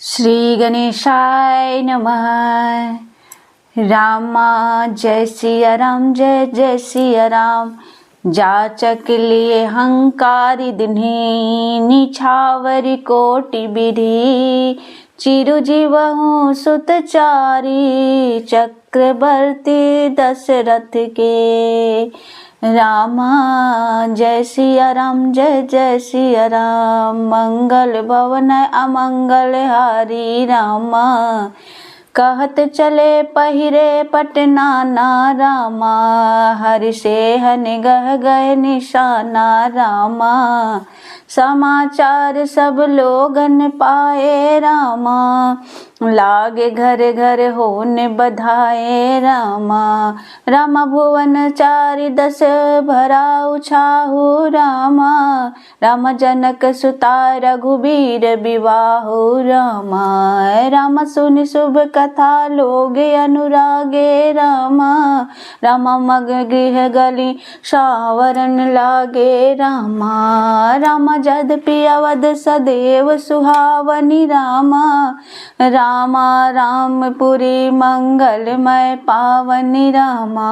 श्री गणेशाय नमः। रामा जय सिया राम, जय जय सिया राम। जाचक लिए हंकारी दिन्ही, निछावर कोटि विधि। चिरुजीवहु सुतचारी, चक्रवर्ती दशरथ के। रामा जय सिया राम, जय जय सिया राम। मंगल भवन अमंगल हारी, रामा कहत चले पहिरे पटनाना। रामा हरि से हन गह गए निशाना। रामा समाचार सब लोगन पाए। रामा लागे घर घर होने बधाए। रामा रामा भुवन चारि दस भरा उछाहु। रामा राम जनक सुता रघुबीर विवाहु। रामा राम सुनि शुभ कथा लोग अनुरागे। रामा रामा मग गृह गली सावरन लागे। रामा रामा जद्यपि अवध सदैव सुहावनी। रामा रामा रामपुरी मंगलमय पावनी। रामा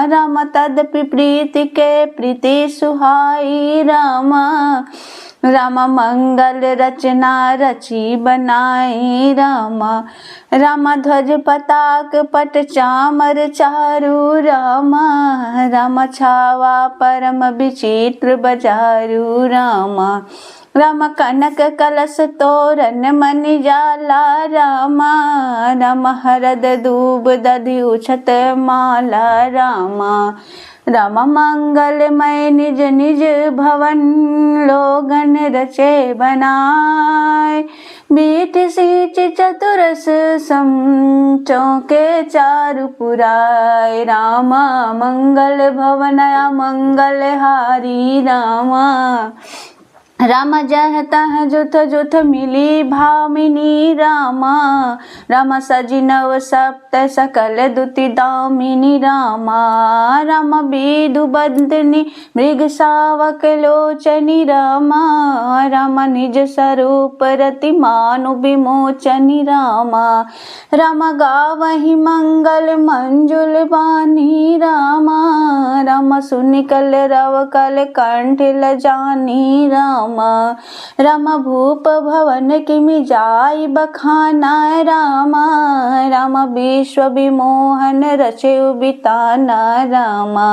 रामा तदपि प्रीति के प्रीति सुहाई। रामा रामा मंगल रचना रची बनाई। रामा रामा ध्वज पताक पट चामर चारु। रामा रामा छावा परम विचित्र बजारू। रामा रामा कनक कलश तोरण मणि जाला। रामा रामा हरद दूब दधि उछत माला। रामा रामा मंगलमय निज निज भवन, लोगन रचे बनाए। बीट सीच चतुरस सम चौके चारु पुराय। रामा मंगल भवन मंगल हारी। रामा रामा जह तह जुथ जुथ मिली भामिनी। रामा रामा सजी नव सप्त सकल दुति दामिनी। रामा रामा विदु बंदनी मृग सावक लोचनी। रामा रामा निज स्वरूप रति मानु विमोचनी। रामा रामा गावहि मंगल मंजुल बानी। रामा रामा सुनि कल रव कल कंठ लजानी। रामा रामा भूप भवन किमि जाई बखाना। रामा रामा विश्व विमोहन रचे बिताना। रामा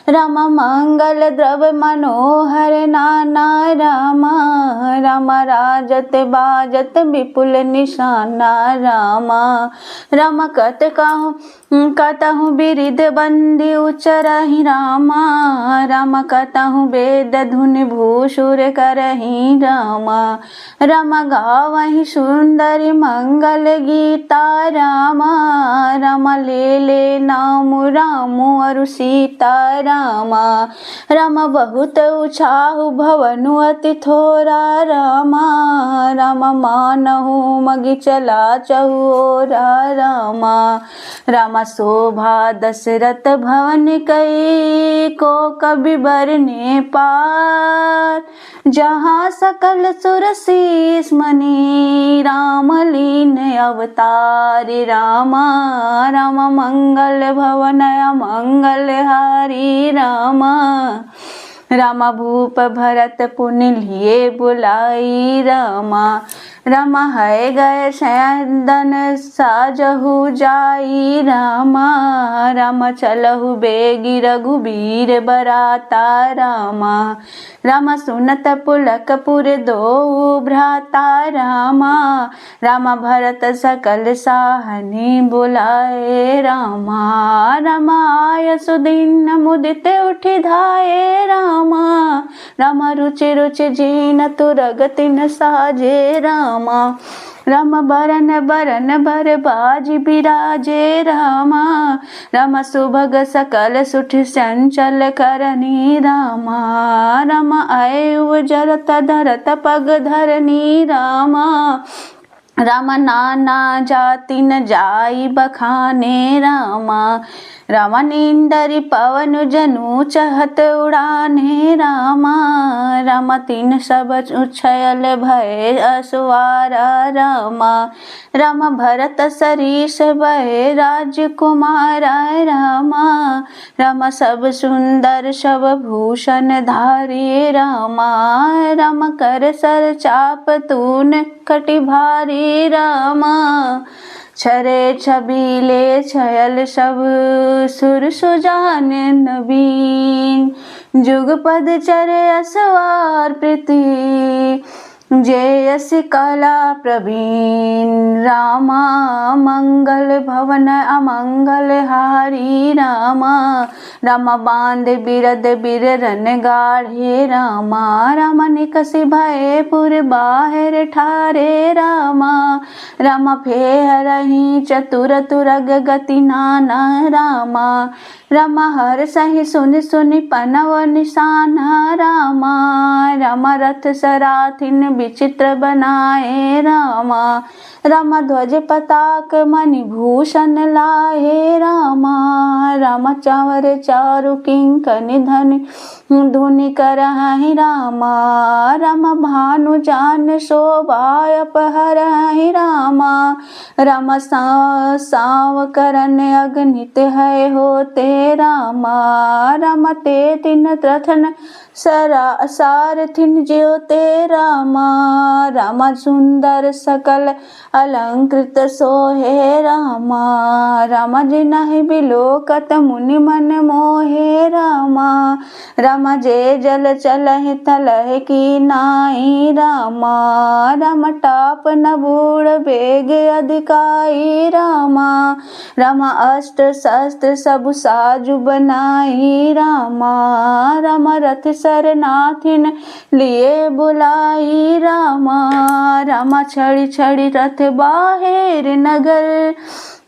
रामा मंगल द्रव मनोहर नाना। रामा रामा राजत बाजत विपुल निशाना। रामा रामा कतहु बिरिद बंदी उचरहि। रामा रामा कतहु वेद धुनि भूषुर करहि। रामा रामा गावहि सुंदरी मंगल गीता। रामा रामा ले नाम रामु अरु सीता। रामा रामा बहुत उछाहु भवनु अति थोरा। रामा रामा मानहु मगि चला चहुओरा। रामा रामा शोभा दशरथ भवन कई, को कवि बरने पार। जहाँ सकल सुर शीस मनि, राम लीन अवतार। रामा रामा मंगल भवन मंगल हारी। रामा रामा भूप भरत पुनि लिए बुलाई। रामा रामा है गए सैंदन साजहु जाई। रामा रामा चलहु बेगी रघुबीर बराता। रामा रामा सुनत पुलकपुर दो भ्राता। रामा रामा भरत सकल साहनी बुलाए। रामा रामा आय सुदीन मुदित उठि धाये। रामा रामा रुचि रुचि जीन तुरगति न साजे। रामा रामा बरन बरन बर बाजी बिराजे। रामा रामा सुभग सकल सुठ संचल करनी। रामा रामा आयु जरत धरत पग धरनी। रामा रामा नाना जाति न जाई बखाने। रामा रामा नींदरि पवन जनु चहत उड़ाने रामा। रामा तीन सब उछयल भय असवारा रामा। रामा भरत सरीस भय राजकुमारा रामा। रामा सब सुंदर सब भूषण धारी रामा। रामा कर सर चाप तून कटि भारी रामा। छरे छबीले छयल सब सुर सुजान नवीन। जुगपद चरे असवार प्रीति जयस कला प्रवीण। रामा मंगल भवन अमंगल हारी रामा। रामा बांध बिरद बिररन गाढ़े रामा। रामा निकसि भय पुर बाहर ठारे रामा। रामा फेहरहि चतुर तुरग गति नाना रामा। रामा हर सहि सुनि सुनि पनव निशाना रामा। रामा रथ सराथिन विचित्र बनाए रामा। रामा ध्वज पताक मणि भूषण लाए रामा। रामा चावर चारु किंकनि धनि धुनि करहि रामा। रामा भानु जान शोभा अपहरहि रामा। रामा साव करन अगणित है होते रामा। रामा ते तिन त्रथन सारथिन ज्योते रामा। रामा सुंदर सकल अलंकृत सोहे रामा। रामा जिनहि बिलोकत मुनि मन मोहे रामा। रामा जे जल चलहि तलहि की नाई रामा। रामा टाप न बूढ़ बेग अधिकाई रामा। रामा अष्ट शस्त्र सब साजु बनाई रामा। रामा रथ सरनाथिन लिए बुलाई रामा। रामा छड़ी छड़ी रथ बाहेर नगर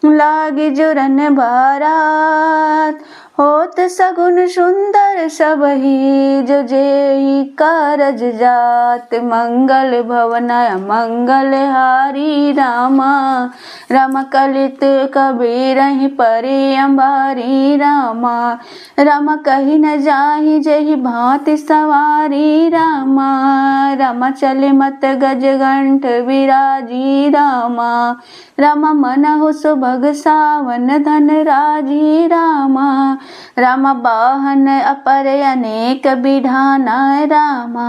लागी जुरन बारात। होत सगुन सुंदर सबही जो जेहि कारज जात। मंगल भवन मंगल हारी रामा। रामा कलित कबीरहि परे अंबारी रामा। रामा कही न जाहि जेहि भांति सवारी रामा। रामा चले मत गज घंट विराजी रामा। रामा मनहु सुभग सावन धन राजी रामा। रामा वाहन अपर अनेक बिढाना रामा।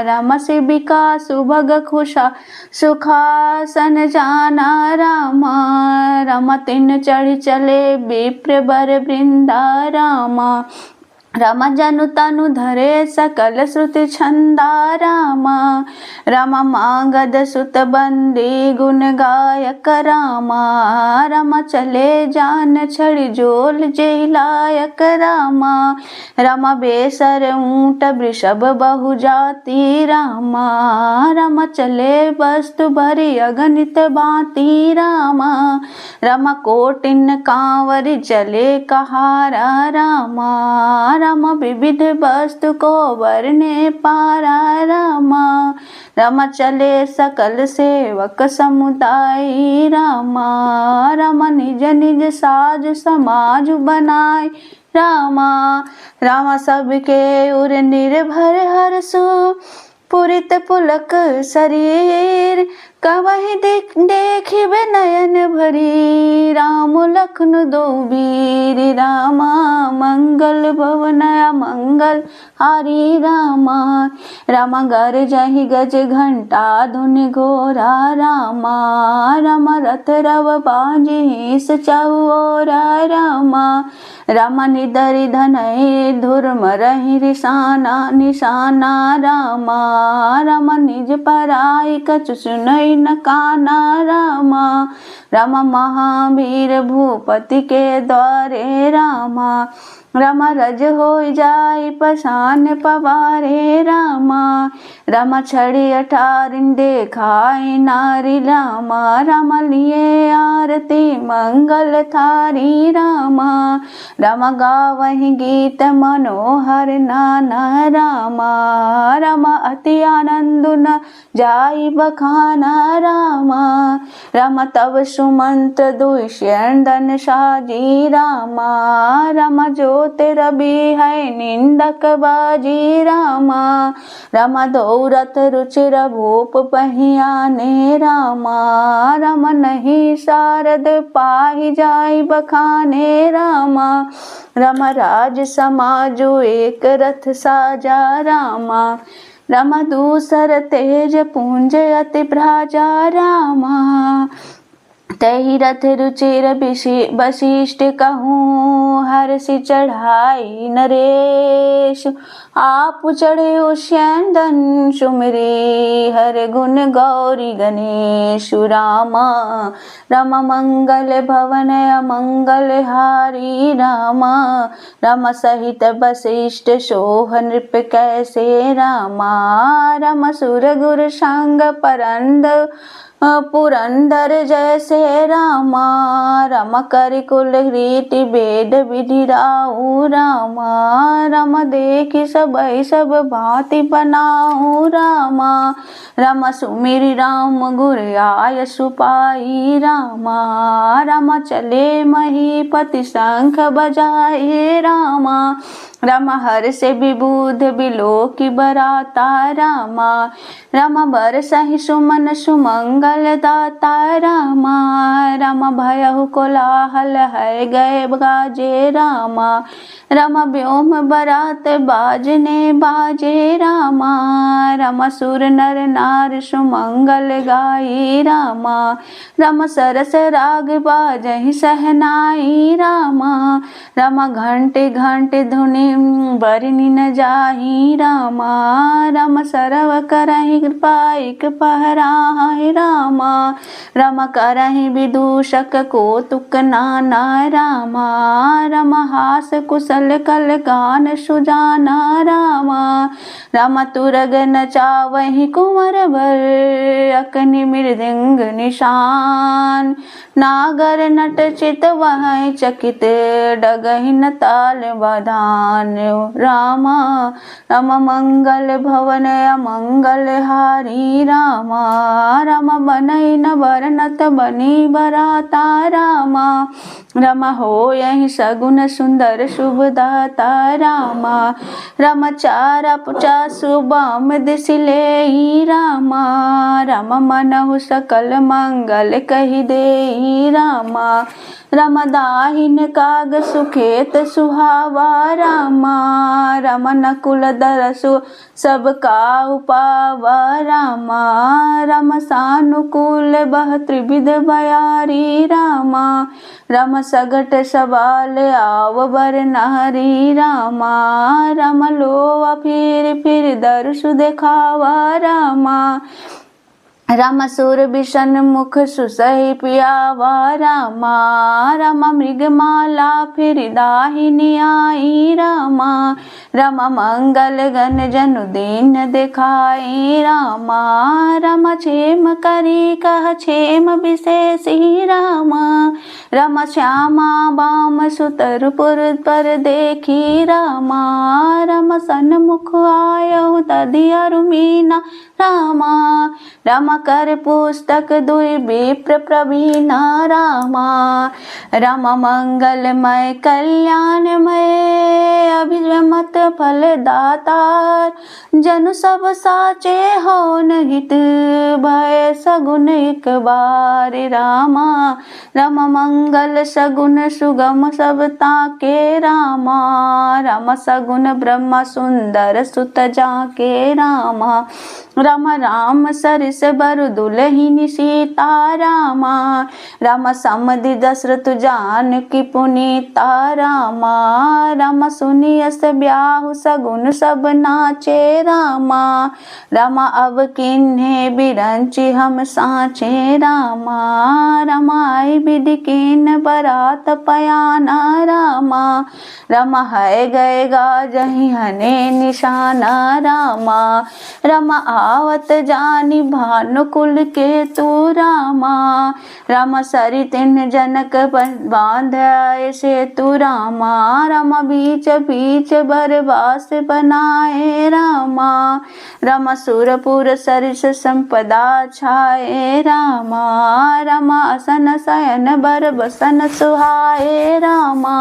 रामा शिबिका सुभग खुशा सुखासन जाना रामा। रामा तिन चढ़ी चले विप्र बर वृंदा रामा। रामा जनु तनु धरे सकल श्रुति छंदा रामा। रामा मांगद सुत बंदी गुण गायक रामा। रामा चले जान छड़ी जोल जेहि लायक रामा। रामा बेसर ऊंट वृषभ बहु जाति रामा। रामा चले वस्तु भरी अगणित भांति रामा। रामा कोटिन कांवरि चले कहारा रामा। रामा विविध वस्तु को वर्णे पारा रामा। रामा चले सकल सेवक समुदाय रामा। रामा निज निज साज समाज बनाए रामा। रामा सबके उर निर्भर हरसु पुरित पुलक शरीर। कवहि देखिबे नयन भरी राम लखन दो वीर। रामा मंगल भवन मंगल हारी रामा। रामा गर जहि गज घंटा धुनि घोरा रामा। रामा रथ रव बाजिस चहुओरा रामा। रामा निदरि धनहि धुर मरहि रिसाना निशाना रामा। रामा निज पराई कछु सुनई न काना रामा। रामा महावीर भूपति के द्वारे रामा। रामा रज हो जाई पसान पवारे रामा, रामा छड़ी अठारिन देखाए नारी रामा, रामा लिए आरती मंगल थारी रामा, रामा गावहि गीत मनोहर नाना रामा, रामा अति आनंद न जाई बखाना रामा, रामा तब सुमंत्र दुष्यंदन साजी रामा, रामा जो तेरा भी है निंदक बाजी रामा, रामा दौरत रुचिर भूप पहियाने रामा, रामा नहीं शारद पाही जाई बखाने रामा, रामा राज समाजु एक रथ साजा रामा, रामा दूसर तेज पुंज अति भ्राजा रामा, तही रथ रुचिर वशिष्ठ कहूँ हर्षि चढ़ाई नरेश, आप चढ़े उष्यंदन सुमिरे हर गुण गौरी गणेश रामा, रामा मंगल भवन अमंगल हारी रामा, रामा सहित वशिष्ठ सोह नृप कैसे रामा, रामा सुर गुर संग परंद पुरंदर जैसे रामा, रामा कर कुल रीति वेद विधि राऊ रामा, रामा देखि सबई सब भांति बनाऊ रामा, रामा सुमिरि राम गुर आय सुपाई रामा, रामा चले महीपति शंख बजाए रामा, रामा हर से विबुध बिलोकी बराता रामा, रामा बरसहि सुमन सुमंगल दाता रामा, रामा भयहु कोलाहल है गए गाजे रामा, रामा व्योम बरात बाजने बाजे रामा, रामा सुर नर नार सुमंगल गाई रामा, रामा सरस राग बाजहि सहनाई रामा, रामा घंटे घंटे धुनि बरनि न जाही रामा, रामा सरव करहि पाइक पहराहि रामा, रामा करहि विदूषक कौतुक नाना रामा, रामा हास कुशल कल गान सुजाना रामा, रामा तुरग नचावहि कुंवर बर अकनि मृदंग निशान, नागर नट चित वह चकित डगहि न ताल बधान रामा, रामा मंगल भवन अमंगल हारी रामा, रामा बनई न बरनत बनी बराता रामा, रामा हो यही सगुन सुंदर शुभ दाता रामा, रामा चारा पुचा सुबाम दिसिले रामा, रामा मनहु सकल मंगल कहि दे रामा, रामा दाहिन काग सुखेत सुहावा रामा, रामा नकुल दरसु सब का उपावा रामा, रामा सानुकूल बह त्रिविध बयारी रामा, रामा सगट सवाल आव बर नारी रामा, रामा लोवा फिर दरसु देखावा रामा, रामा सुर विषण मुख सुसहि पियावा रामा, रामा मृगमाला फिर दाहिनी आई रामा, रामा मंगल गण जनु दीन दिखाई रामा, रामा क्षेम करी कह क्षेम विशेषी रामा, रामा श्यामा बाम सुतरपुर पर देखी रामा, रामा सन्मुख आयहु तदियरु मीना रामा, रामा कर पुस्तक दुई विप्र प्रवीणा रामा, रामा मंगलमय कल्याणमय अभिमत फल दातार, जनु सब साचे हो हित भय सगुन एक बार रामा, रामा मंगल सगुन सुगम सब ताके रामा, रामा सगुन ब्रह्मा सुंदर सुत जाके रामा, रामा राम सरिस बर दुलहिनी सीता रामा, रामा समधि दशरथ जानकी पुनीता रामा, रामा सुनियस ब्याहु सगुन सब नाचे रामा, रामा अब किन्हे बिरंची हम साचे रामा, रामा आई विधि की लेन बरात पयाना रामा। रामा है गएगा जहीं हने निशाना रामा। रामा आवत जानी भानुकुल के तू रामा। रामा सरी तिन जनक बांध ऐसे तू रामा। रामा बीच बीच बरबास बनाए रामा। रामा सुरपुर सरिस संपदा छाए रामा। रामा असन शयन बर बसन सुहाए रामा।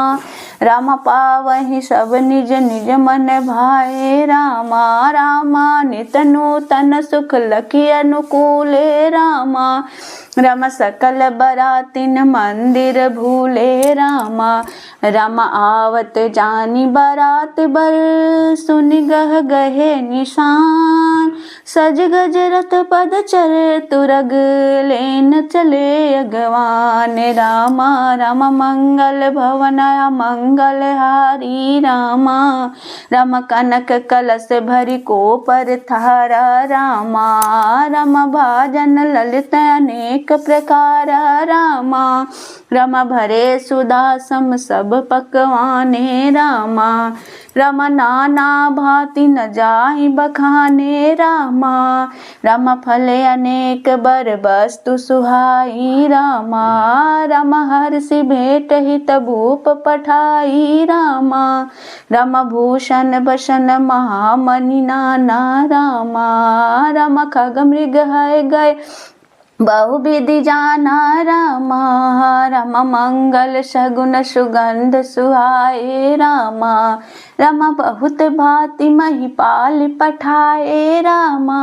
रामा पावहि सब निज निज मन भाए रामा। रामा नित नूतन सुख लखी अनुकूले रामा। रामा सकल बरातिन मंदिर भूले रामा। रामा आवत जानी बारात बर सुनि गह गहे निशान। सज गज रथ पद चरे तुरग लेन चले अगवान रामा। रामा मंगल भवन मंगल हारी रामा। रामा कनक कलश भरी को पर थारा रामा। रामा भाजन ललित अनेक प्रकार रामा। रामा भरे सुधा सम सब पकवाने रामा। रामा नाना भांति न जाहि बखाने रामा। रामा फले अनेक बर वस्तु सुहाई रामा। रामा हर्षि भेंट हित भूप पठाई रामा। रामा भूषण बसन महामणि नाना रामा। रामा खग मृग है गए बहुविधि जाना रामा। रामा मंगल सगुन सुगंध सुहाए रामा। रामा बहुत भांति महिपाल पठाए रामा।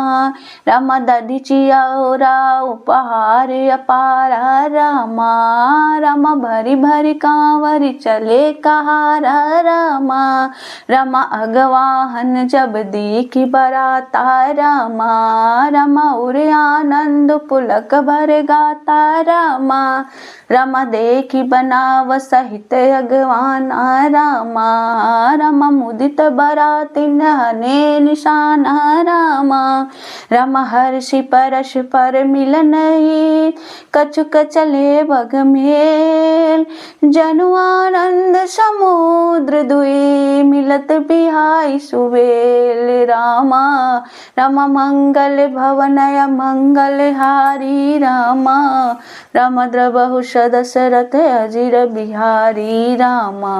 रामा दधि चियौरा उपहार अपारा रामा। रामा भरी भरी कांवरी चले कहारा रामा। रामा अगवाहन जब देखी बराता रामा। रामा उरे आनंद पुलक भर गाता रामा। रामा देखी बनाव सहित अगवाना रामा। रामा मुदित बरातिन हने निशाना रामा। रामा हर्षि परश पर मिलन कछुक चले बग मेल। जनु आनंद समुद्र दुई मिलत बिहाई सुबेल रामा। रामा मंगल भवनय मंगल हारी रामा। रामा द्रवहु दशरथ अजिर बिहारी रामा।